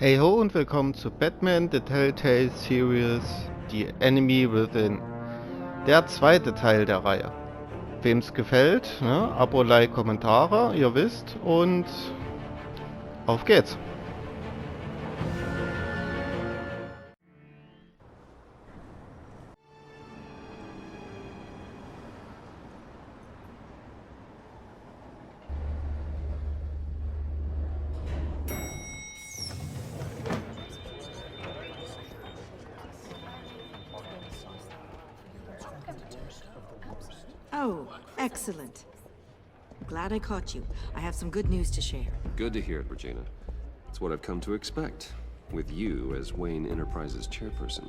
Hey ho und willkommen zu Batman, The Telltale Series, The Enemy Within. Der zweite Teil der Reihe. Wem's gefällt, ne? Abo, Like, Kommentare, ihr wisst, und auf geht's. Oh, excellent. Glad I caught you. I have some good news to share. Good to hear it, Regina. It's what I've come to expect, with you as Wayne Enterprises chairperson.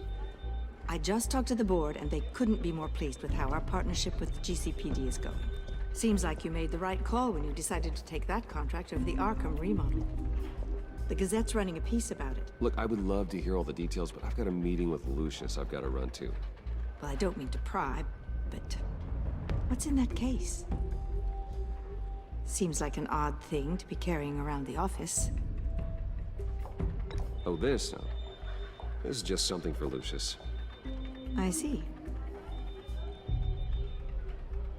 I just talked to the board, and they couldn't be more pleased with how our partnership with GCPD is going. Seems like you made the right call when you decided to take that contract over the Arkham remodel. The Gazette's running a piece about it. Look, I would love to hear all the details, but I've got a meeting with Lucius I've got to run to. Well, I don't mean to pry, but what's in that case? Seems like an odd thing to be carrying around the office. Oh, this? No. This is just something for Lucius. I see.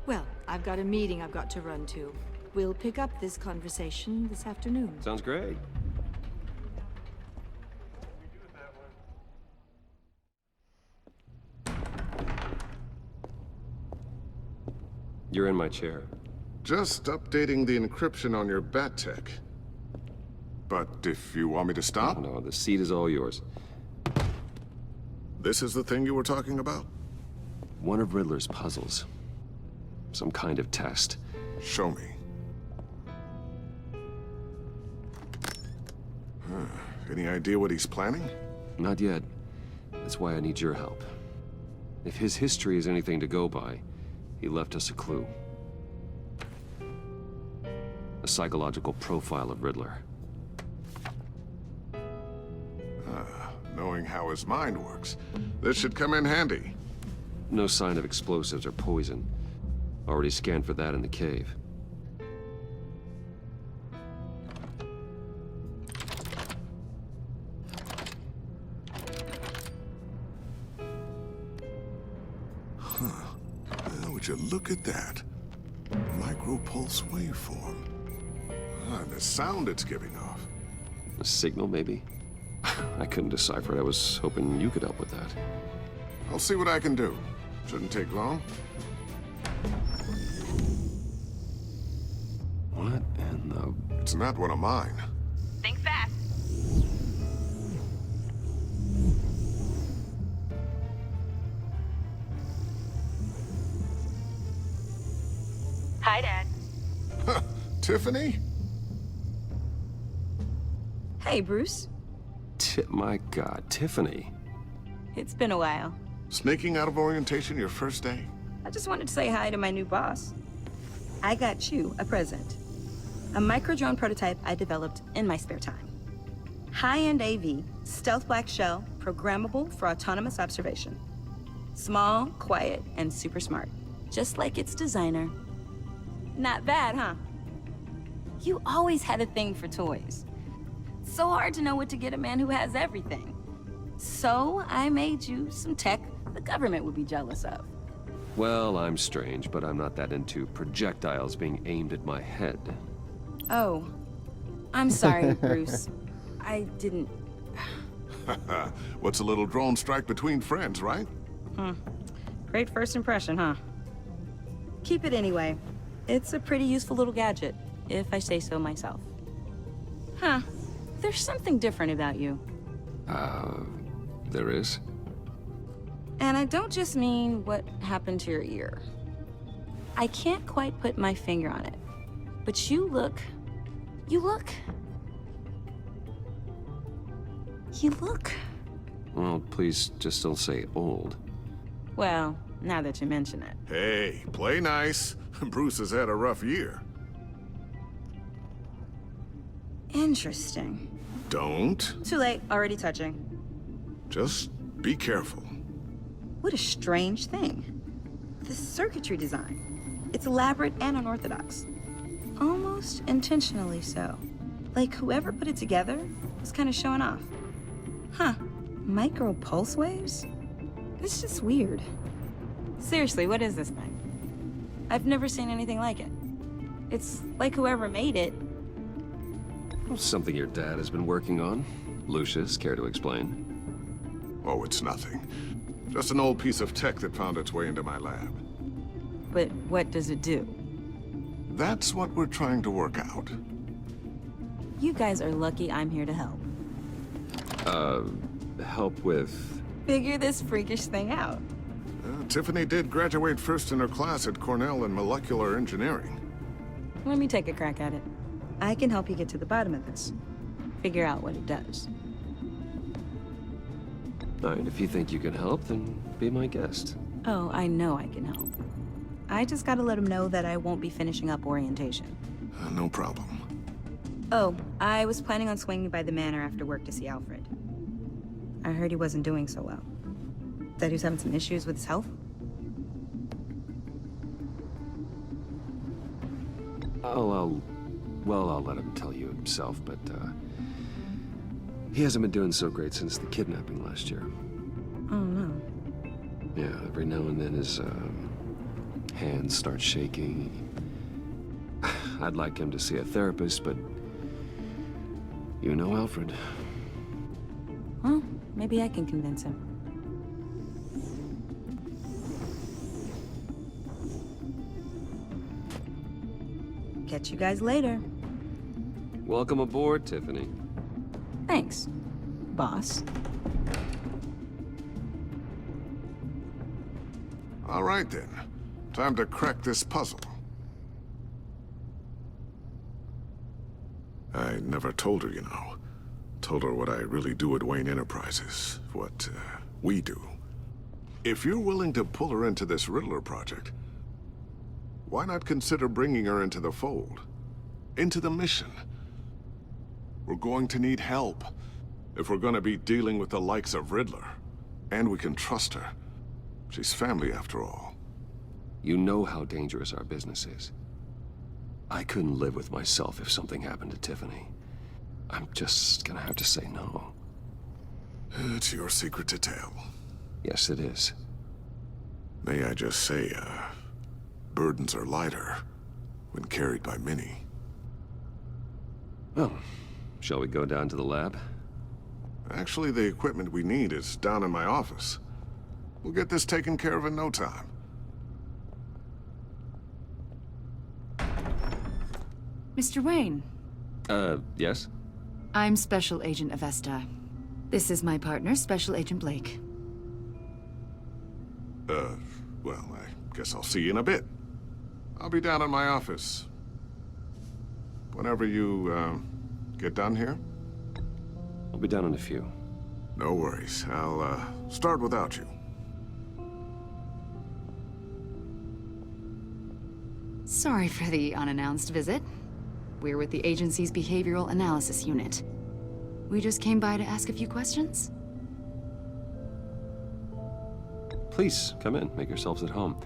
Well, I've got a meeting I've got to run to. We'll pick up this conversation this afternoon. Sounds great. You're in my chair. Just updating the encryption on your bat tech. But if you want me to stop? No, the seat is all yours. This is the thing you were talking about? One of Riddler's puzzles. Some kind of test. Show me. Any idea what he's planning? Not yet. That's why I need your help. If his history is anything to go by, he left us a clue. A psychological profile of Riddler. Knowing how his mind works, this should come in handy. No sign of explosives or poison. Already scanned for that in the cave. Would you look at that? Micropulse waveform. And the sound it's giving off. A signal, maybe? I couldn't decipher it. I was hoping you could help with that. I'll see what I can do. Shouldn't take long. What in the... It's not one of mine. Think fast. Hi, Dad. Tiffany? Hey, Bruce. My God, Tiffany. It's been a while. Sneaking out of orientation your first day? I just wanted to say hi to my new boss. I got you a present. A micro-drone prototype I developed in my spare time. High-end AV, stealth black shell, programmable for autonomous observation. Small, quiet, and super smart. Just like its designer. Not bad, huh? You always had a thing for toys. So hard to know what to get a man who has everything. So I made you some tech the government would be jealous of. Well, I'm strange, but I'm not that into projectiles being aimed at my head. Oh, I'm sorry, Bruce. I didn't... What's a little drone strike between friends, right? Great first impression, huh? Keep it anyway. It's a pretty useful little gadget, if I say so myself. Huh. There's something different about you. There is? And I don't just mean what happened to your ear. I can't quite put my finger on it. But you look... Well, please just don't say old. Well, now that you mention it. Hey, play nice. Bruce has had a rough year. Interesting. Don't. Too late, already touching. Just be careful. What a strange thing. The circuitry design. It's elaborate and unorthodox. Almost intentionally so. Like whoever put it together was kind of showing off. Huh. Micro pulse waves? It's just weird. Seriously, what is this thing? I've never seen anything like it. It's like whoever made it. Something your dad has been working on. Lucius, care to explain? Oh, it's nothing. Just an old piece of tech that found its way into my lab. But what does it do? That's what we're trying to work out. You guys are lucky I'm here to help. Help with... Figure this freakish thing out. Tiffany did graduate first in her class at Cornell in molecular engineering. Let me take a crack at it. I can help you get to the bottom of this. Figure out what it does. Alright, if you think you can help, then be my guest. Oh, I know I can help. I just gotta let him know that I won't be finishing up orientation. No problem. Oh, I was planning on swinging by the manor after work to see Alfred. I heard he wasn't doing so well. That he was having some issues with his health? I'll let him tell you himself, but, he hasn't been doing so great since the kidnapping last year. Oh, no. Yeah, every now and then his, hands start shaking. I'd like him to see a therapist, but you know Alfred. Well, maybe I can convince him. Catch you guys later. Welcome aboard, Tiffany. Thanks, boss. All right, then. Time to crack this puzzle. I never told her, you know. Told her what I really do at Wayne Enterprises. What, we do. If you're willing to pull her into this Riddler project, why not consider bringing her into the fold? Into the mission? We're going to need help if we're going to be dealing with the likes of Riddler. And we can trust her. She's family, after all. You know how dangerous our business is. I couldn't live with myself if something happened to Tiffany. I'm just gonna have to say no. It's your secret to tell. Yes, it is. May I just say, burdens are lighter when carried by many. Well, shall we go down to the lab? Actually, the equipment we need is down in my office. We'll get this taken care of in no time. Mr. Wayne. Yes? I'm Special Agent Avesta. This is my partner, Special Agent Blake. Well, I guess I'll see you in a bit. I'll be down in my office. Whenever you, get done here? I'll be down in a few. No worries. I'll, start without you. Sorry for the unannounced visit. We're with the agency's behavioral analysis unit. We just came by to ask a few questions. Please, come in. Make yourselves at home.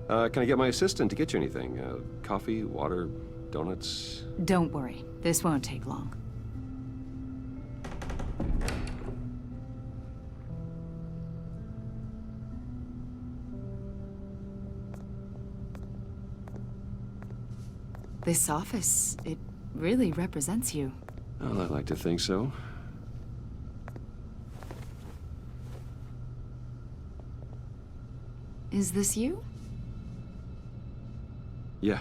Can I get my assistant to get you anything? Coffee, water, donuts? Don't worry, this won't take long. This office, it really represents you. Well, I'd like to think so. Is this you? Yeah.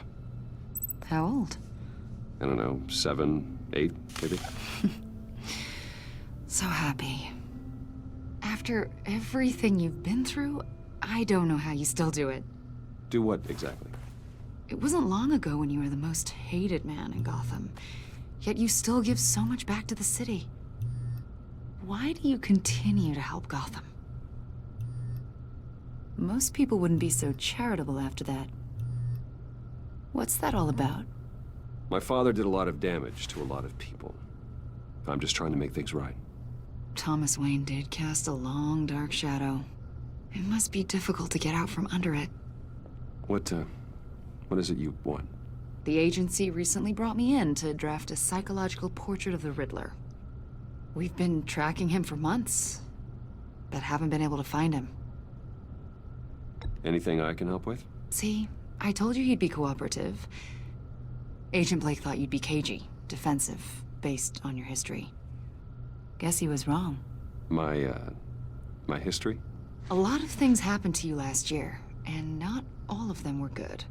How old? I don't know, 7, 8, maybe? So happy. After everything you've been through, I don't know how you still do it. Do what, exactly? It wasn't long ago when you were the most hated man in Gotham, yet you still give so much back to the city. Why do you continue to help Gotham? Most people wouldn't be so charitable after that. What's that all about? My father did a lot of damage to a lot of people. I'm just trying to make things right. Thomas Wayne did cast a long, dark shadow. It must be difficult to get out from under it. What is it you want? The agency recently brought me in to draft a psychological portrait of the Riddler. We've been tracking him for months, but haven't been able to find him. Anything I can help with? See, I told you he'd be cooperative. Agent Blake thought you'd be cagey, defensive, based on your history. Guess he was wrong. My history? A lot of things happened to you last year, and not all of them were good.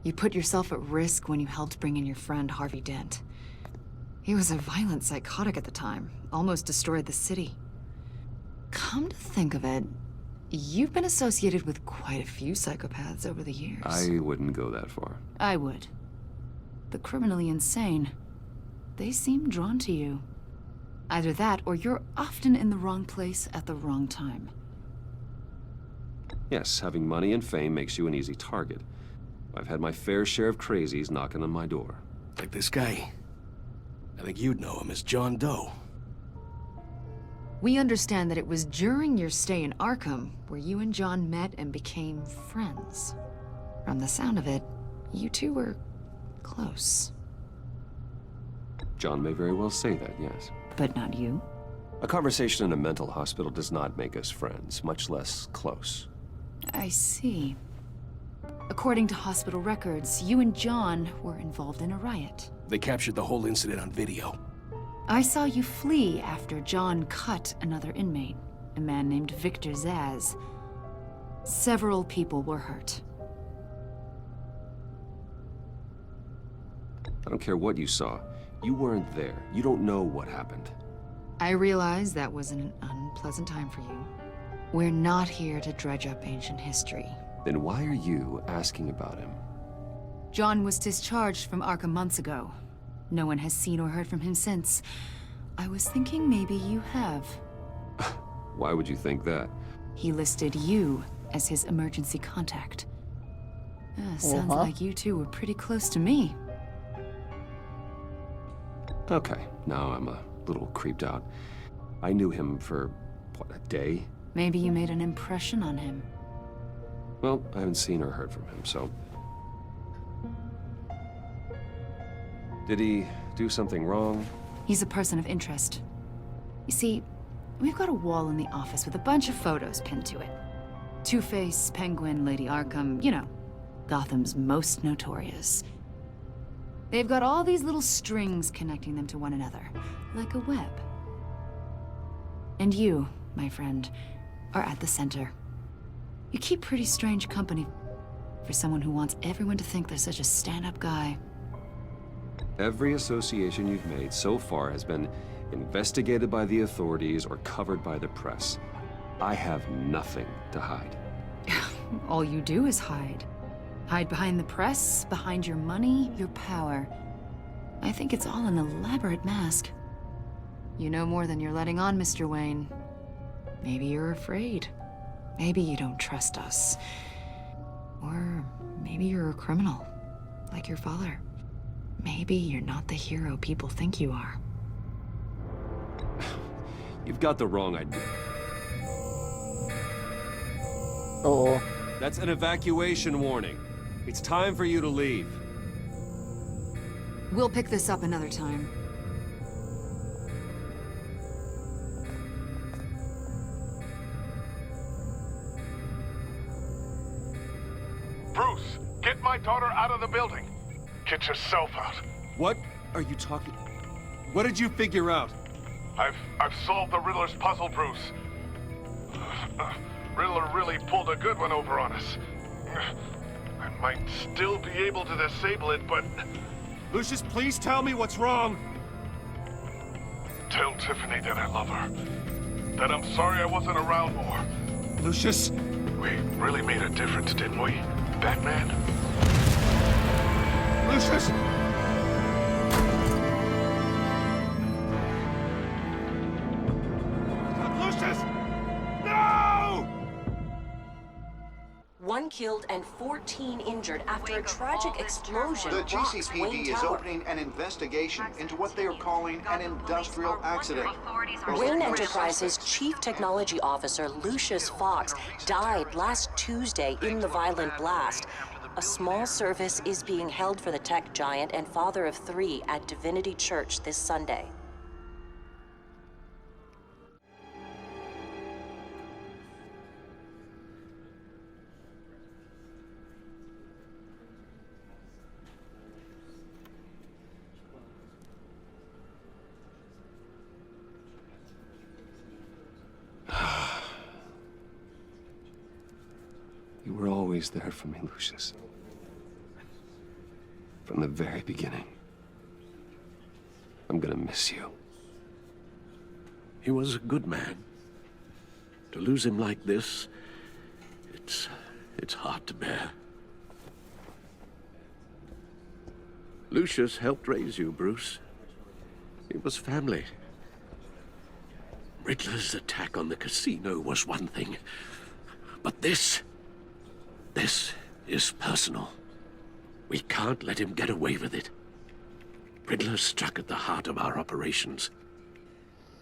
You put yourself at risk when you helped bring in your friend Harvey Dent. He was a violent psychotic at the time, almost destroyed the city. Come to think of it, you've been associated with quite a few psychopaths over the years. I wouldn't go that far. I would. The criminally insane. They seem drawn to you. Either that, or you're often in the wrong place at the wrong time. Yes, having money and fame makes you an easy target. I've had my fair share of crazies knocking on my door. Like this guy. I think you'd know him as John Doe. We understand that it was during your stay in Arkham where you and John met and became friends. From the sound of it, you two were close. John may very well say that, yes. But not you? A conversation in a mental hospital does not make us friends, much less close. I see. According to hospital records, you and John were involved in a riot. They captured the whole incident on video. I saw you flee after John cut another inmate, a man named Victor Zsasz. Several people were hurt. I don't care what you saw. You weren't there. You don't know what happened. I realize that was an unpleasant time for you. We're not here to dredge up ancient history. Then why are you asking about him? John was discharged from Arkham months ago. No one has seen or heard from him since. I was thinking maybe you have. Why would you think that? He listed you as his emergency contact. Sounds like you two were pretty close to me. Okay, now I'm a little creeped out. I knew him for, what, a day? Maybe you made an impression on him. Well, I haven't seen or heard from him, so... Did he do something wrong? He's a person of interest. You see, we've got a wall in the office with a bunch of photos pinned to it. Two-Face, Penguin, Lady Arkham, you know, Gotham's most notorious. They've got all these little strings connecting them to one another, like a web. And you, my friend, are at the center. You keep pretty strange company for someone who wants everyone to think they're such a stand-up guy. Every association you've made so far has been investigated by the authorities or covered by the press. I have nothing to hide. All you do is hide. Hide behind the press, behind your money, your power. I think it's all an elaborate mask. You know more than you're letting on, Mr. Wayne. Maybe you're afraid. Maybe you don't trust us. Or maybe you're a criminal, like your father. Maybe you're not the hero people think you are. You've got the wrong idea. Uh-oh. That's an evacuation warning. It's time for you to leave. We'll pick this up another time. Bruce, get my daughter out of the building. Get yourself out. What are you talking... What did you figure out? I've solved the Riddler's puzzle, Bruce. Riddler really pulled a good one over on us. I might still be able to disable it, but... Lucius, please tell me what's wrong. Tell Tiffany that I love her. That I'm sorry I wasn't around more. Lucius? We really made a difference, didn't we, Batman? Lucius! Lucius! No! 1 killed and 14 injured after a tragic explosion The rocks Wayne GCPD is Tower. opening an investigation into what they are calling an industrial accident. Wayne Enterprises' chief technology officer, Lucius Fox, died last Tuesday in the violent blast. A small service is being held for the tech giant and father of 3 at Divinity Church this Sunday. always there for me, Lucius. From the very beginning. I'm gonna miss you. He was a good man. To lose him like this, it's hard to bear. Lucius helped raise you, Bruce. It was family. Riddler's attack on the casino was one thing, but this is personal. We can't let him get away with it. Riddler struck at the heart of our operations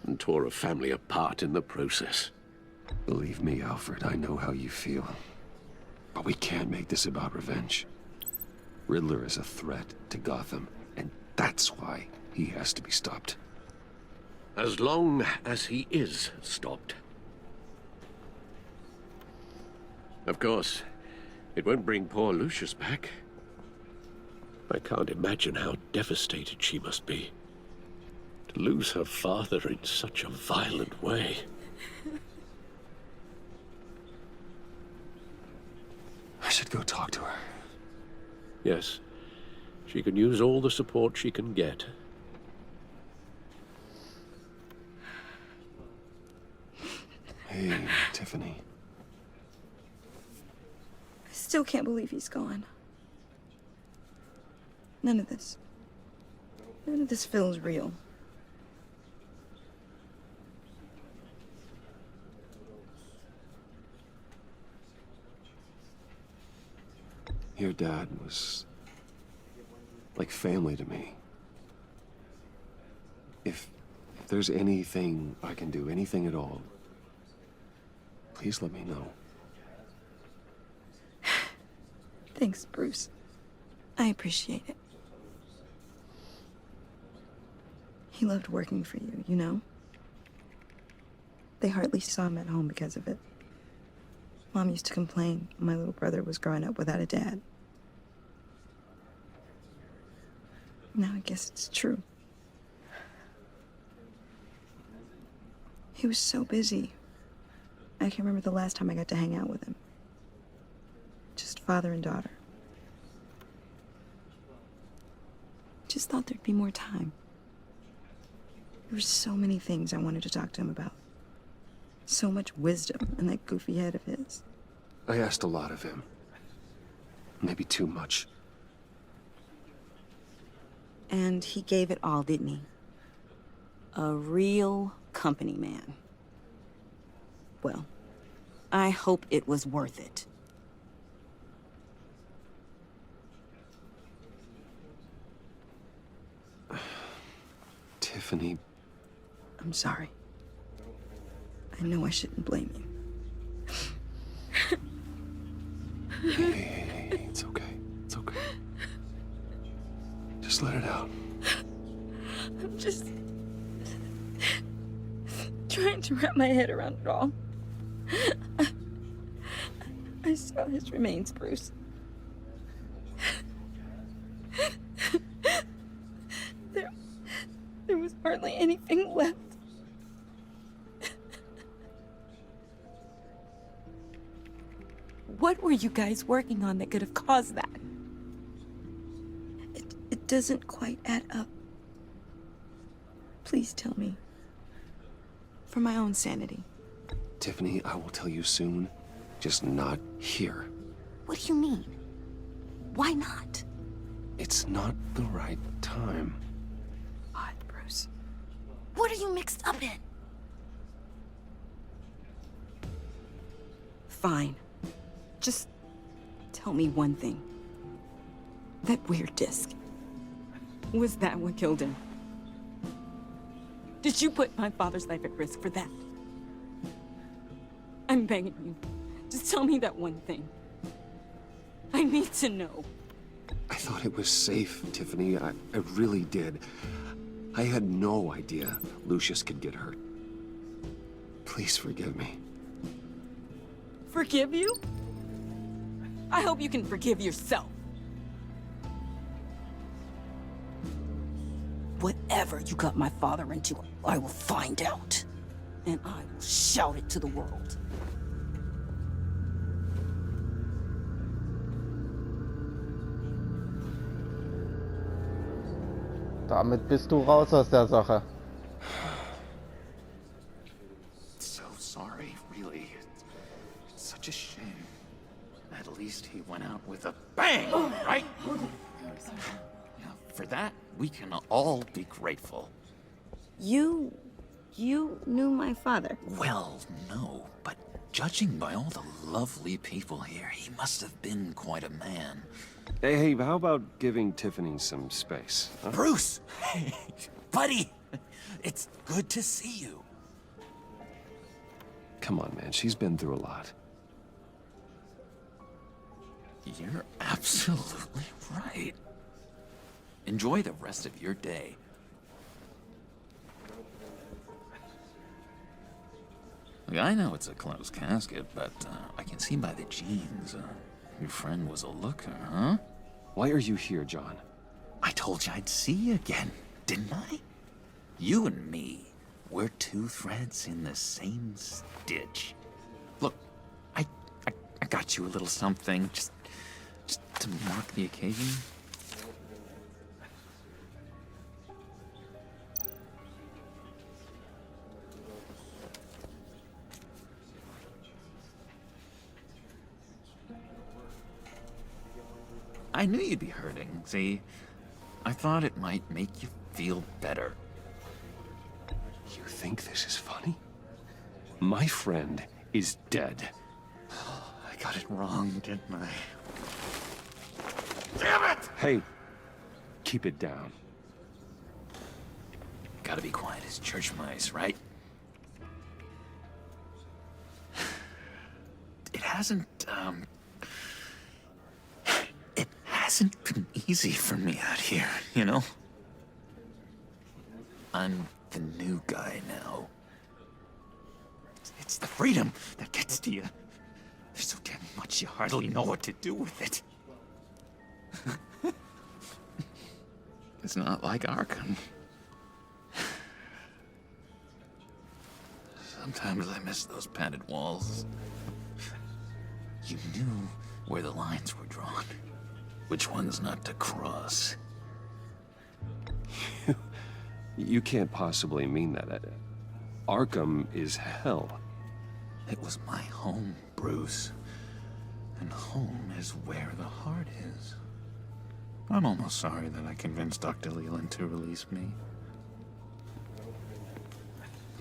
and tore a family apart in the process. Believe me, Alfred, I know how you feel. But we can't make this about revenge. Riddler is a threat to Gotham, and that's why he has to be stopped. As long as he is stopped. Of course, it won't bring poor Lucius back. I can't imagine how devastated she must be. To lose her father in such a violent way. I should go talk to her. Yes, she can use all the support she can get. Hey, Tiffany. I still can't believe he's gone. None of this feels real. Your dad was like family to me. If there's anything I can do, anything at all, please let me know. Thanks, Bruce. I appreciate it. He loved working for you, you know? They hardly saw him at home because of it. Mom used to complain my little brother was growing up without a dad. Now I guess it's true. He was so busy. I can't remember the last time I got to hang out with him. Just father and daughter. Just thought there'd be more time. There were so many things I wanted to talk to him about. So much wisdom in that goofy head of his. I asked a lot of him. Maybe too much. And he gave it all, didn't he? A real company man. Well, I hope it was worth it. Tiffany. I'm sorry. I know I shouldn't blame you. Hey, it's okay. It's okay. Just let it out. I'm just trying to wrap my head around it all. I saw his remains, Bruce. There was hardly anything left. What were you guys working on that could have caused that? It doesn't quite add up. Please tell me. For my own sanity. Tiffany, I will tell you soon. Just not here. What do you mean? Why not? It's not the right time. Odd, Bruce. What are you mixed up in? Fine. Just tell me one thing. That weird disc. Was that what killed him? Did you put my father's life at risk for that? I'm begging you. Just tell me that one thing. I need to know. I thought it was safe, Tiffany. I really did. I had no idea Lucius could get hurt. Please forgive me. Forgive you? I hope you can forgive yourself. Whatever you got my father into, I will find out. And I will shout it to the world. Damit bist du raus aus der Sache. So sorry, really. It's such a shame. At least he went out with a bang, right? Now, for that, we can all be grateful. You knew my father. Well, no, but judging by all the lovely people here, he must have been quite a man. Hey, how about giving Tiffany some space? Huh? Bruce! Hey, buddy! It's good to see you. Come on, man. She's been through a lot. You're absolutely right. Enjoy the rest of your day. Look, I know it's a closed casket, but I can see by the jeans, your friend was a looker, huh? Why are you here, John? I told you I'd see you again, didn't I? You and me, we're two threads in the same stitch. Look, I got you a little something, just to mark the occasion. I knew you'd be hurting, see? I thought it might make you feel better. You think this is funny? My friend is dead. I got it wrong, didn't I? Damn it! Hey, keep it down. Gotta be quiet as church mice, right? It hasn't been easy for me out here, you know? I'm the new guy now. It's the freedom that gets to you. There's so damn much you hardly know what to do with it. It's not like Arkham. Sometimes I miss those padded walls. You knew where the lines were drawn. Which ones not to cross. You can't possibly mean that. Arkham is hell. It was my home, Bruce. And home is where the heart is. I'm almost sorry that I convinced Dr. Leland to release me.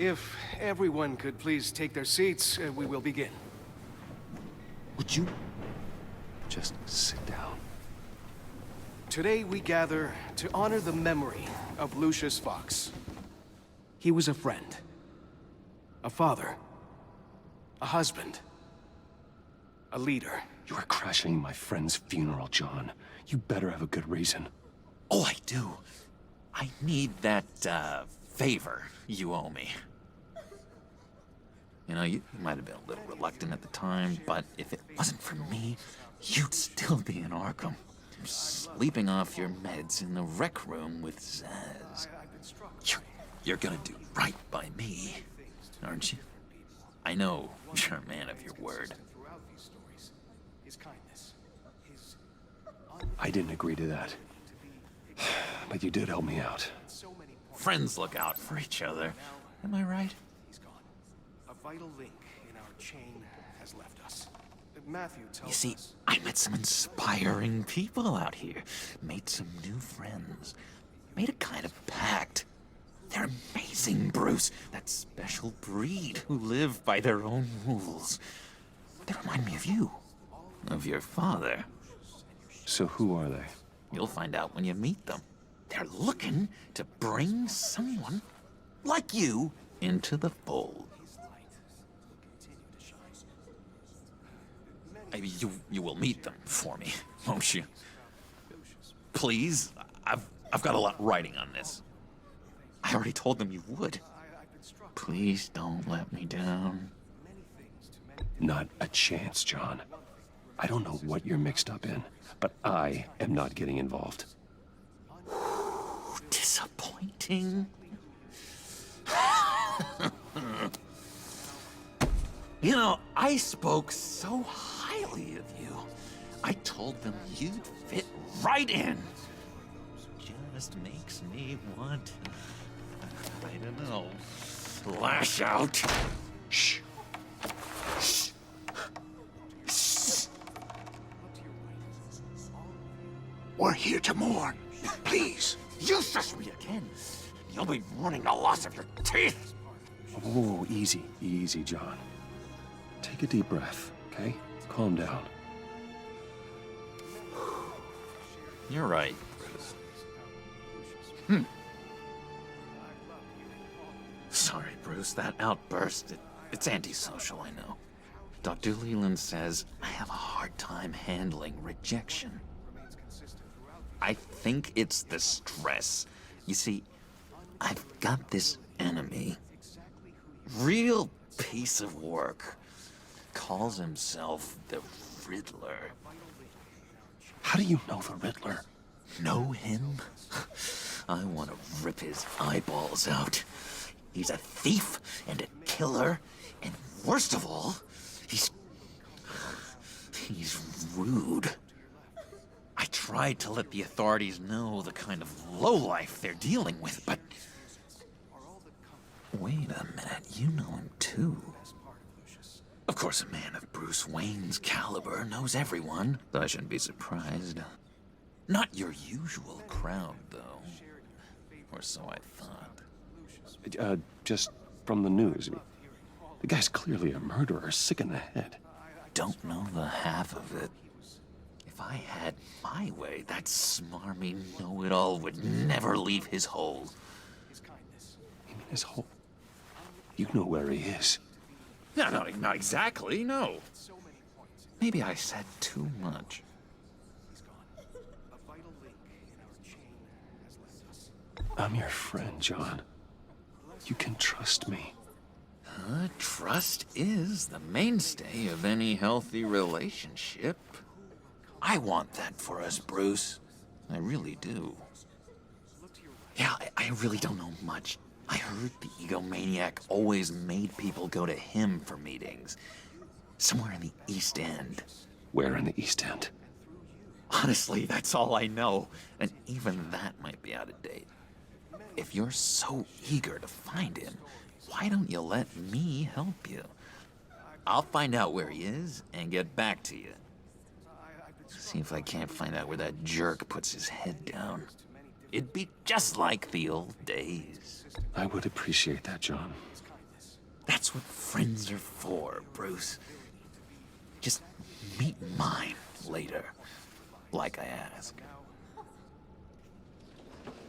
If everyone could please take their seats, we will begin. Would you just sit down? Today we gather to honor the memory of Lucius Fox. He was a friend, a father, a husband, a leader. You are crashing my friend's funeral, John. You better have a good reason. Oh, I do. I need that, favor you owe me. You know, you might have been a little reluctant at the time, but if it wasn't for me, you'd still be in Arkham. Sleeping off your meds in the rec room with Zaz. You're gonna do right by me, aren't you? I know you're a man of your word. I didn't agree to that. But you did help me out. Friends look out for each other. Am I right? He's gone. A vital link in our chain has left us. Matthew tells You see, us. I met some inspiring people out here. Made some new friends. Made a kind of pact. They're amazing, Bruce. That special breed who live by their own rules. They remind me of you. Of your father. So who are they? You'll find out when you meet them. They're looking to bring someone like you into the fold. You will meet them for me, won't you? Please, I've got a lot riding on this. I already told them you would. Please don't let me down. Not a chance, John. I don't know what you're mixed up in, but I am not getting involved. Disappointing. You know, I spoke so highly of you. I told them you'd fit right in. just makes me want, I don't know, lash out. Shh. Shh. Shh. We're here to mourn. Please. You shush me again. You'll be mourning the loss of your teeth. Oh, easy. Easy, John. Take a deep breath, okay? Calm down. You're right. Sorry, Bruce. That outburst, it's antisocial, I know. Dr. Leland says I have a hard time handling rejection. I think it's the stress. You see, I've got this enemy. Real piece of work. Calls himself the Riddler. How do you know the Riddler? Know him? I want to rip his eyeballs out. He's a thief and a killer, and worst of all, he's rude. I tried to let the authorities know the kind of lowlife they're dealing with, but... Wait a minute, you know him too. Of course, a man of Bruce Wayne's caliber knows everyone, so I shouldn't be surprised. Not your usual crowd, though. Or so I thought. Just from the news. The guy's clearly a murderer, sick in the head. Don't know the half of it. If I had my way, that smarmy know-it-all would never leave his hole. You mean his hole? You know where he is. No, not exactly, no. Maybe I said too much. I'm your friend, John. You can trust me. Trust is the mainstay of any healthy relationship. I want that for us, Bruce. I really do. Yeah, I really don't know much. I heard the egomaniac always made people go to him for meetings. Somewhere in the East End. Where in the East End? Honestly, that's all I know. And even that might be out of date. If you're so eager to find him, why don't you let me help you? I'll find out where he is and get back to you. See if I can't find out where that jerk puts his head down. It'd be just like the old days. I would appreciate that, John. That's what friends are for, Bruce. Just meet mine later, like I asked.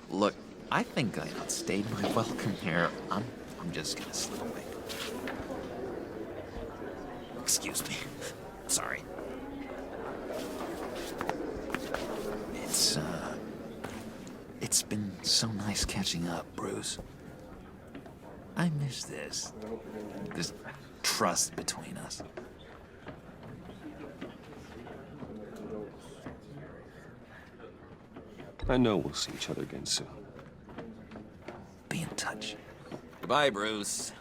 Look, I think I outstayed my welcome here. I'm just gonna slip away. Excuse me. Sorry. It's been so nice catching up, Bruce. I miss this trust between us. I know we'll see each other again soon. Be in touch. Goodbye, Bruce.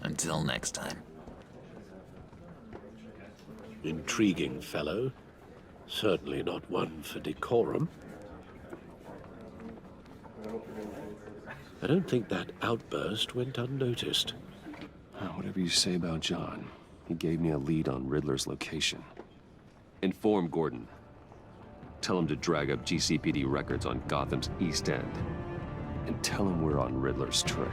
Until next time. Intriguing fellow. Certainly not one for decorum. I don't think that outburst went unnoticed. Whatever you say about John, he gave me a lead on Riddler's location. Inform Gordon. Tell him to drag up GCPD records on Gotham's East End. And tell him we're on Riddler's trail.